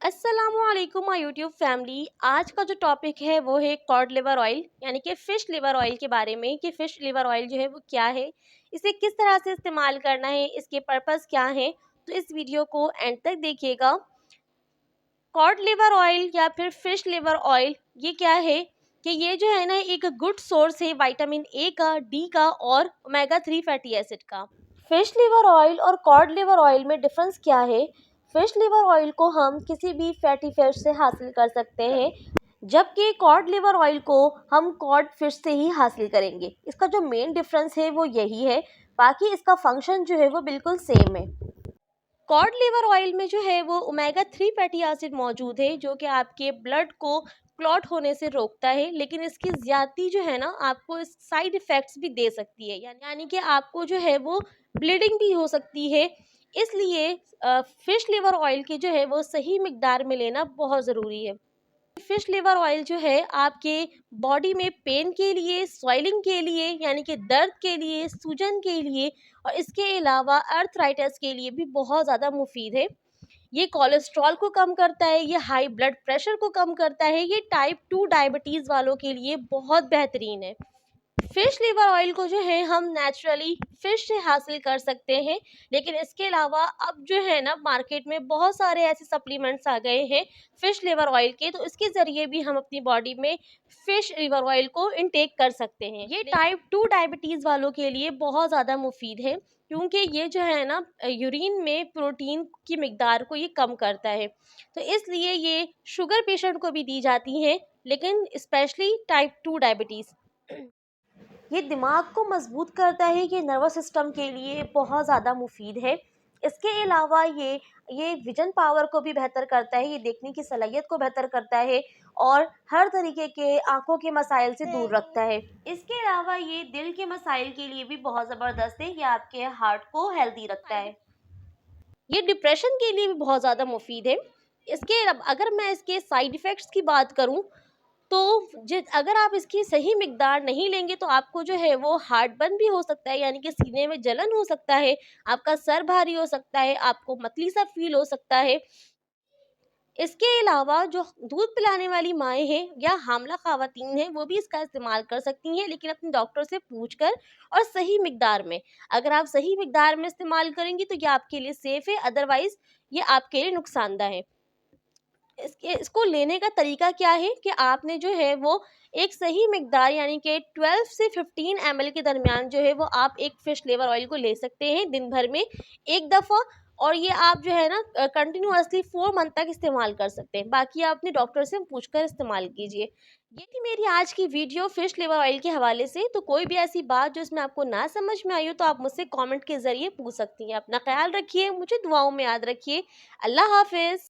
अस्सलामुअलैकुम my YouTube family. आज का जो टॉपिक है वो है कॉड लिवर ऑयल यानी कि फ़िश लिवर ऑयल के बारे में कि फ़िश लिवर ऑयल जो है वो क्या है, इसे किस तरह से इस्तेमाल करना है, इसके पर्पस क्या है। तो इस वीडियो को एंड तक देखिएगा। कॉड लिवर ऑयल या फिर फ़िश लिवर ऑयल ये क्या है कि ये जो है ना एक गुड सोर्स है विटामिन ए का, डी का और ओमेगा 3 फैटी एसिड का। फिश लिवर ऑयल और कॉड लिवर ऑयल में डिफरेंस क्या है? फिश लिवर ऑयल को हम किसी भी फैटी फिश से हासिल कर सकते हैं, जबकि कॉड लिवर ऑयल को हम कॉड फिश से ही हासिल करेंगे। इसका जो मेन डिफरेंस है वो यही है, बाकी इसका फंक्शन जो है वो बिल्कुल सेम है। कॉड लिवर ऑयल में जो है वो ओमेगा 3 फैटी एसिड मौजूद है, जो कि आपके ब्लड को क्लॉट होने से रोकता है, लेकिन इसकी ज़्यादती जो है ना आपको साइड इफ़ेक्ट्स भी दे सकती है, यानी कि आपको जो है वो ब्लीडिंग भी हो सकती है। इसलिए फ़िश लिवर ऑयल की जो है वो सही मिकदार में लेना बहुत ज़रूरी है। फिश लिवर ऑयल जो है आपके बॉडी में पेन के लिए, स्वेलिंग के लिए यानी कि दर्द के लिए, सूजन के लिए और इसके अलावा अर्थराइटिस के लिए भी बहुत ज़्यादा मुफीद है। ये कोलेस्ट्रॉल को कम करता है, ये हाई ब्लड प्रेशर को कम करता है, ये टाइप 2 डायबिटीज़ वालों के लिए बहुत बेहतरीन है। फिश लिवर ऑयल को जो है हम नेचुरली फिश से हासिल कर सकते हैं, लेकिन इसके अलावा अब जो है ना मार्केट में बहुत सारे ऐसे सप्लीमेंट्स आ गए हैं फिश लिवर ऑयल के, तो इसके ज़रिए भी हम अपनी बॉडी में फिश लिवर ऑयल को इनटेक कर सकते हैं। ये टाइप 2 डायबिटीज़ वालों के लिए बहुत ज़्यादा मुफीद है, क्योंकि ये जो है ना यूरिन में प्रोटीन की मिकदार को ये कम करता है, तो इसलिए ये शुगर पेशेंट को भी दी जाती है, लेकिन स्पेशली टाइप 2 डायबिटीज़। ये दिमाग को मजबूत करता है, ये नर्वस सिस्टम के लिए बहुत ज़्यादा मुफीद है। इसके अलावा ये विजन पावर को भी बेहतर करता है, ये देखने की सलाहियत को बेहतर करता है और हर तरीके के आँखों के मसाइल से दूर रखता है। इसके अलावा ये दिल के मसाइल के लिए भी बहुत ज़बरदस्त है, ये आपके हार्ट को हेल्दी रखता है। ये डिप्रेशन के लिए भी बहुत ज़्यादा मुफीद है। अगर मैं इसके साइड इफ़ेक्ट्स की बात करूँ, तो अगर आप इसकी सही मिकदार नहीं लेंगे तो आपको जो है वो हार्टबर्न भी हो सकता है, यानी कि सीने में जलन हो सकता है, आपका सर भारी हो सकता है, आपको मतली सा फील हो सकता है। इसके अलावा जो दूध पिलाने वाली माएँ हैं या हामला ख़वातीन हैं, वो भी इसका इस्तेमाल कर सकती हैं, लेकिन अपने डॉक्टर से पूछकर और सही मिकदार में। अगर आप सही मिकदार में इस्तेमाल करेंगी तो ये आपके लिए सेफ़ है, अदरवाइज़ ये आपके लिए नुकसानदा है। इसको लेने का तरीका क्या है कि आपने जो है वो एक सही मिकदार यानी कि 12 से 15 ml के दरमियान जो है वो आप एक फ़िश लिवर ऑयल को ले सकते हैं दिन भर में एक दफ़ा, और ये आप जो है ना कंटिन्यूअसली 4 मंथ तक इस्तेमाल कर सकते हैं। बाकी आप अपने डॉक्टर से पूछकर इस्तेमाल कीजिए। ये थी मेरी आज की वीडियो फ़िश लिवर ऑयल के हवाले से। तो कोई भी ऐसी बात जो इसमें आपको ना समझ में आई हो तो आप मुझसे कमेंट के ज़रिए पूछ सकती हैं। अपना ख़्याल रखिए, मुझे दुआओं में याद रखिए। अल्लाह हाफ़िज़।